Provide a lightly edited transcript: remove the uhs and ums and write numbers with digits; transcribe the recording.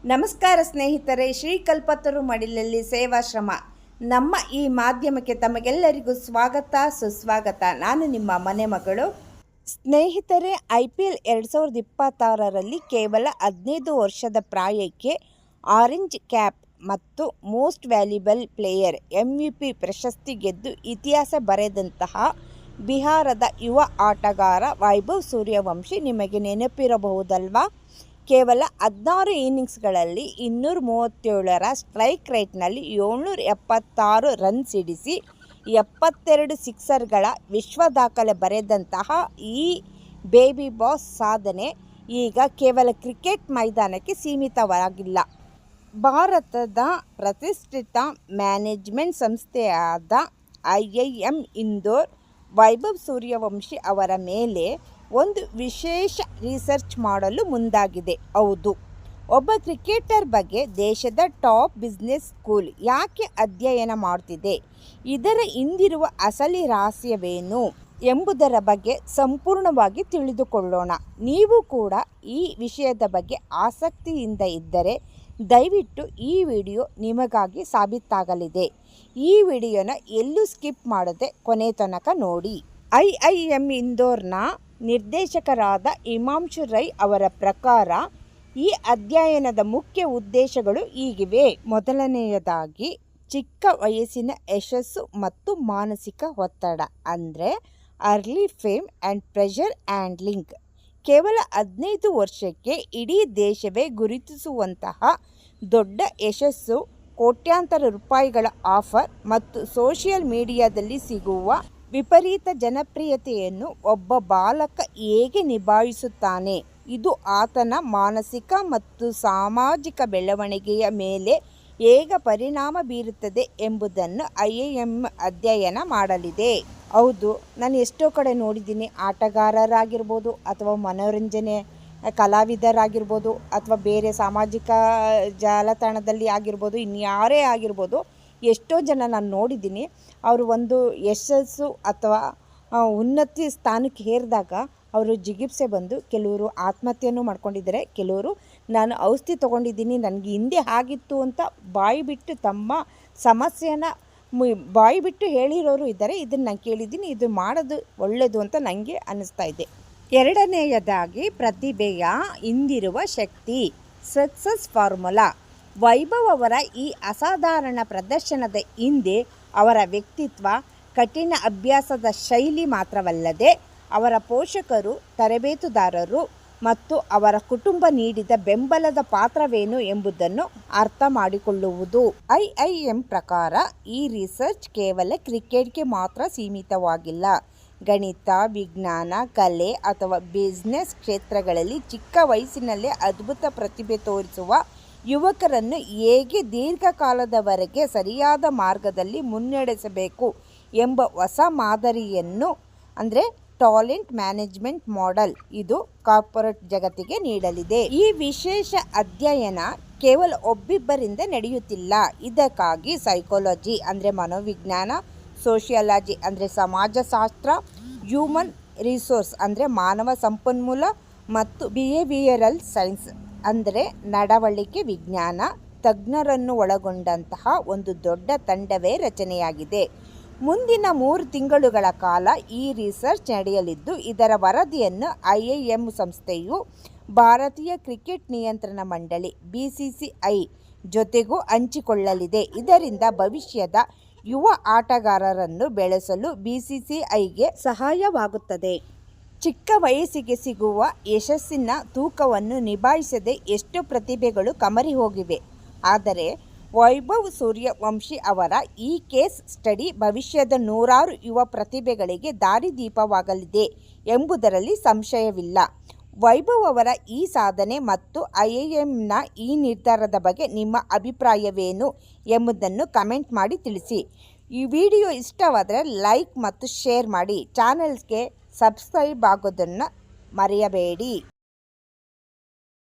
ನಮಸ್ಕಾರ ಸ್ನೇಹಿತರೆ, ಶ್ರೀಕಲ್ಪತರು ಮಡಿಲಲ್ಲಿ ಸೇವಾಶ್ರಮ ನಮ್ಮ ಈ ಮಾಧ್ಯಮಕ್ಕೆ ತಮಗೆಲ್ಲರಿಗೂ ಸ್ವಾಗತ ಸುಸ್ವಾಗತ. ನಾನು ನಿಮ್ಮ ಮನೆ ಮಗಳು. ಸ್ನೇಹಿತರೆ, IPL 2026ರಲ್ಲಿ ಕೇವಲ 15 ವರ್ಷದ ಪ್ರಾಯಕ್ಕೆ ಆರೆಂಜ್ ಕ್ಯಾಪ್ ಮತ್ತು ಮೋಸ್ಟ್ ವ್ಯಾಲ್ಯುಬಲ್ ಪ್ಲೇಯರ್ MVP ಪ್ರಶಸ್ತಿ ಗೆದ್ದು ಇತಿಹಾಸ ಬರೆದಂತಹ ಬಿಹಾರದ ಯುವ ಆಟಗಾರ ವೈಭವ್ ಸೂರ್ಯವಂಶಿ ನಿಮಗೆ ನೆನಪಿರಬಹುದಲ್ವಾ? ಕೇವಲ 16 ಇನ್ನಿಂಗ್ಸ್ಗಳಲ್ಲಿ 237ರ ಸ್ಟ್ರೈಕ್ ರೇಟ್ನಲ್ಲಿ 776 ರನ್ ಸಿಡಿಸಿ 72 ಸಿಕ್ಸರ್ಗಳ ವಿಶ್ವ ದಾಖಲೆ ಬರೆದಂತಹ ಈ ಬೇಬಿ ಬಾಸ್ ಸಾಧನೆ ಈಗ ಕೇವಲ ಕ್ರಿಕೆಟ್ ಮೈದಾನಕ್ಕೆ ಸೀಮಿತವಾಗಿಲ್ಲ. ಭಾರತದ ಪ್ರತಿಷ್ಠಿತ ಮ್ಯಾನೇಜ್ಮೆಂಟ್ ಸಂಸ್ಥೆಯಾದ IIM ಇಂದೋರ್ ವೈಭವ್ ಸೂರ್ಯವಂಶಿ ಅವರ ಮೇಲೆ ಒಂದು ವಿಶೇಷ ರಿಸರ್ಚ್ ಮಾಡಲು ಮುಂದಾಗಿದೆ. ಹೌದು, ಒಬ್ಬ ಕ್ರಿಕೆಟರ್ ಬಗ್ಗೆ ದೇಶದ ಟಾಪ್ ಬಿಸ್ನೆಸ್ ಸ್ಕೂಲ್ ಯಾಕೆ ಅಧ್ಯಯನ ಮಾಡುತ್ತಿದೆ, ಇದರ ಹಿಂದಿರುವ ಅಸಲಿ ರಹಸ್ಯವೇನು ಎಂಬುದರ ಬಗ್ಗೆ ಸಂಪೂರ್ಣವಾಗಿ ತಿಳಿದುಕೊಳ್ಳೋಣ. ನೀವು ಕೂಡ ಈ ವಿಷಯದ ಬಗ್ಗೆ ಆಸಕ್ತಿಯಿಂದ ಇದ್ದರೆ ದಯವಿಟ್ಟು ಈ ವಿಡಿಯೋ ನಿಮಗಾಗಿ ಸಾಬೀತಾಗಲಿದೆ. ಈ ವಿಡಿಯೋನ ಎಲ್ಲೂ ಸ್ಕಿಪ್ ಮಾಡದೆ ಕೊನೆ ತನಕ ನೋಡಿ. IIM ಇಂದೋರ್ನ ನಿರ್ದೇಶಕರಾದ ಹಿಮಾಂಶು ರೈ ಅವರ ಪ್ರಕಾರ ಈ ಅಧ್ಯಯನದ ಮುಖ್ಯ ಉದ್ದೇಶಗಳು ಹೀಗಿವೆ. ಮೊದಲನೆಯದಾಗಿ, ಚಿಕ್ಕ ವಯಸ್ಸಿನ ಯಶಸ್ಸು ಮತ್ತು ಮಾನಸಿಕ ಒತ್ತಡ ಅಂದರೆ early fame and pressure handling. ಕೇವಲ 15 ವರ್ಷಕ್ಕೆ ಇಡೀ ದೇಶವೇ ಗುರುತಿಸುವಂತಹ ದೊಡ್ಡ ಯಶಸ್ಸು, ಕೋಟ್ಯಾಂತರ ರೂಪಾಯಿಗಳ ಆಫರ್ ಮತ್ತು ಸೋಷಿಯಲ್ ಮೀಡಿಯಾದಲ್ಲಿ ಸಿಗುವ ವಿಪರೀತ ಜನಪ್ರಿಯತೆಯನ್ನು ಒಬ್ಬ ಬಾಲಕ ಹೇಗೆ ನಿಭಾಯಿಸುತ್ತಾನೆ, ಇದು ಆತನ ಮಾನಸಿಕ ಮತ್ತು ಸಾಮಾಜಿಕ ಬೆಳವಣಿಗೆಯ ಮೇಲೆ ಹೇಗೆ ಪರಿಣಾಮ ಬೀರುತ್ತದೆ ಎಂಬುದನ್ನು IIM ಅಧ್ಯಯನ ಮಾಡಲಿದೆ. ಹೌದು, ನಾನು ಎಷ್ಟೋ ಕಡೆ ನೋಡಿದ್ದೀನಿ. ಆಟಗಾರರಾಗಿರ್ಬೋದು ಅಥವಾ ಮನೋರಂಜನೆ ಕಲಾವಿದರಾಗಿರ್ಬೋದು ಅಥವಾ ಬೇರೆ ಸಾಮಾಜಿಕ ಜಾಲತಾಣದಲ್ಲಿ ಆಗಿರ್ಬೋದು, ಇನ್ಯಾರೇ ಆಗಿರ್ಬೋದು, ಎಷ್ಟೋ ಜನ ನಾನು ನೋಡಿದ್ದೀನಿ. ಅವರು ಒಂದು ಯಶಸ್ಸು ಅಥವಾ ಉನ್ನತಿ ಸ್ಥಾನಕ್ಕೆ ಏರಿದಾಗ ಅವರು ಜಿಗುಪ್ಸೆ ಬಂದು ಕೆಲವರು ಆತ್ಮಹತ್ಯೆಯನ್ನು ಮಾಡ್ಕೊಂಡಿದ್ದಾರೆ. ಕೆಲವರು ನಾನು ಔಷಧಿ ತೊಗೊಂಡಿದ್ದೀನಿ, ನನಗೆ ಹಿಂದೆ ಆಗಿತ್ತು ಅಂತ ಬಾಯಿ ಬಿಟ್ಟು ತಮ್ಮ ಸಮಸ್ಯೆನ ಬಾಯಿ ಬಿಟ್ಟು ಹೇಳಿರೋರು ಇದ್ದಾರೆ. ಇದನ್ನು ನಾನು ಕೇಳಿದ್ದೀನಿ. ಇದು ಮಾಡೋದು ಒಳ್ಳೆಯದು ಅಂತ ನನಗೆ ಅನ್ನಿಸ್ತಾ ಇದೆ. ಎರಡನೆಯದಾಗಿ, ಪ್ರತಿಭೆಯ ಹಿಂದಿರುವ ಶಕ್ತಿ, ಸಕ್ಸಸ್ ಫಾರ್ಮುಲಾ. ವೈಭವ್ ಅವರ ಈ ಅಸಾಧಾರಣ ಪ್ರದರ್ಶನದ ಹಿಂದೆ ಅವರ ವ್ಯಕ್ತಿತ್ವ, ಕಠಿಣ ಅಭ್ಯಾಸದ ಶೈಲಿ ಮಾತ್ರವಲ್ಲದೆ ಅವರ ಪೋಷಕರು, ತರಬೇತುದಾರರು ಮತ್ತು ಅವರ ಕುಟುಂಬ ನೀಡಿದ ಬೆಂಬಲದ ಪಾತ್ರವೇನು ಎಂಬುದನ್ನು ಅರ್ಥ ಮಾಡಿಕೊಳ್ಳುವುದು. IIM ಪ್ರಕಾರ ಈ ರಿಸರ್ಚ್ ಕೇವಲ ಕ್ರಿಕೆಟ್ಗೆ ಮಾತ್ರ ಸೀಮಿತವಾಗಿಲ್ಲ. ಗಣಿತ, ವಿಜ್ಞಾನ, ಕಲೆ ಅಥವಾ ಬಿಸ್ನೆಸ್ ಕ್ಷೇತ್ರಗಳಲ್ಲಿ ಚಿಕ್ಕ ವಯಸ್ಸಿನಲ್ಲೇ ಅದ್ಭುತ ಪ್ರತಿಭೆ ತೋರಿಸುವ ಯುವಕರನ್ನು ಹೇಗೆ ದೀರ್ಘಕಾಲದವರೆಗೆ ಸರಿಯಾದ ಮಾರ್ಗದಲ್ಲಿ ಮುನ್ನಡೆಸಬೇಕು ಎಂಬ ಹೊಸ ಮಾದರಿಯನ್ನು ಅಂದರೆ ಟಾಲೆಂಟ್ ಮ್ಯಾನೇಜ್ಮೆಂಟ್ ಮಾಡೆಲ್ ಇದು ಕಾರ್ಪೊರೇಟ್ ಜಗತ್ತಿಗೆ ನೀಡಲಿದೆ. ಈ ವಿಶೇಷ ಅಧ್ಯಯನ ಕೇವಲ ಒಬ್ಬಿಬ್ಬರಿಂದ ನಡೆಯುತ್ತಿಲ್ಲ. ಇದಕ್ಕಾಗಿ ಸೈಕಾಲಜಿ ಅಂದರೆ ಮನೋವಿಜ್ಞಾನ, ಸೋಷಿಯಾಲಜಿ ಅಂದರೆ ಸಮಾಜಶಾಸ್ತ್ರ, ಹ್ಯೂಮನ್ ರಿಸೋರ್ಸ್ ಅಂದರೆ ಮಾನವ ಸಂಪನ್ಮೂಲ ಮತ್ತು ಬಿಹೇವಿಯರಲ್ ಸೈನ್ಸ್ ಅಂದರೆ ನಡವಳಿಕೆ ವಿಜ್ಞಾನ ತಜ್ಞರನ್ನು ಒಳಗೊಂಡಂತಹ ಒಂದು ದೊಡ್ಡ ತಂಡವೇ ರಚನೆಯಾಗಿದೆ. ಮುಂದಿನ 3 ತಿಂಗಳುಗಳ ಕಾಲ ಈ ರಿಸರ್ಚ್ ನಡೆಯಲಿದ್ದು, ಇದರ ವರದಿಯನ್ನು IIM ಸಂಸ್ಥೆಯು ಭಾರತೀಯ ಕ್ರಿಕೆಟ್ ನಿಯಂತ್ರಣ ಮಂಡಳಿ BCCI ಜೊತೆಗೂ ಹಂಚಿಕೊಳ್ಳಲಿದೆ. ಇದರಿಂದ ಭವಿಷ್ಯದ ಯುವ ಆಟಗಾರರನ್ನು ಬೆಳೆಸಲು BCCIಗೆ ಸಹಾಯವಾಗುತ್ತದೆ. ಚಿಕ್ಕ ವಯಸ್ಸಿಗೆ ಸಿಗುವ ಯಶಸ್ಸಿನ ತೂಕವನ್ನು ನಿಭಾಯಿಸದೆ ಎಷ್ಟೋ ಪ್ರತಿಭೆಗಳು ಕಮರಿ ಹೋಗಿವೆ. ಆದರೆ ವೈಭವ್ ಸೂರ್ಯವಂಶಿ ಅವರ ಈ ಕೇಸ್ ಸ್ಟಡಿ ಭವಿಷ್ಯದ ನೂರಾರು ಯುವ ಪ್ರತಿಭೆಗಳಿಗೆ ದಾರಿದೀಪವಾಗಲಿದೆ ಎಂಬುದರಲ್ಲಿ ಸಂಶಯವಿಲ್ಲ. ವೈಭವ್ ಅವರ ಈ ಸಾಧನೆ ಮತ್ತು IIMನ ಈ ನಿರ್ಧಾರದ ಬಗ್ಗೆ ನಿಮ್ಮ ಅಭಿಪ್ರಾಯವೇನು ಎಂಬುದನ್ನು ಕಮೆಂಟ್ ಮಾಡಿ ತಿಳಿಸಿ. ಈ ವಿಡಿಯೋ ಇಷ್ಟವಾದರೆ ಲೈಕ್ ಮತ್ತು ಶೇರ್ ಮಾಡಿ. ಚಾನಲ್ಗೆ ಸಬ್ಸ್ಕ್ರೈಬ್ ಆಗೋದನ್ನು ಮರೆಯಬೇಡಿ.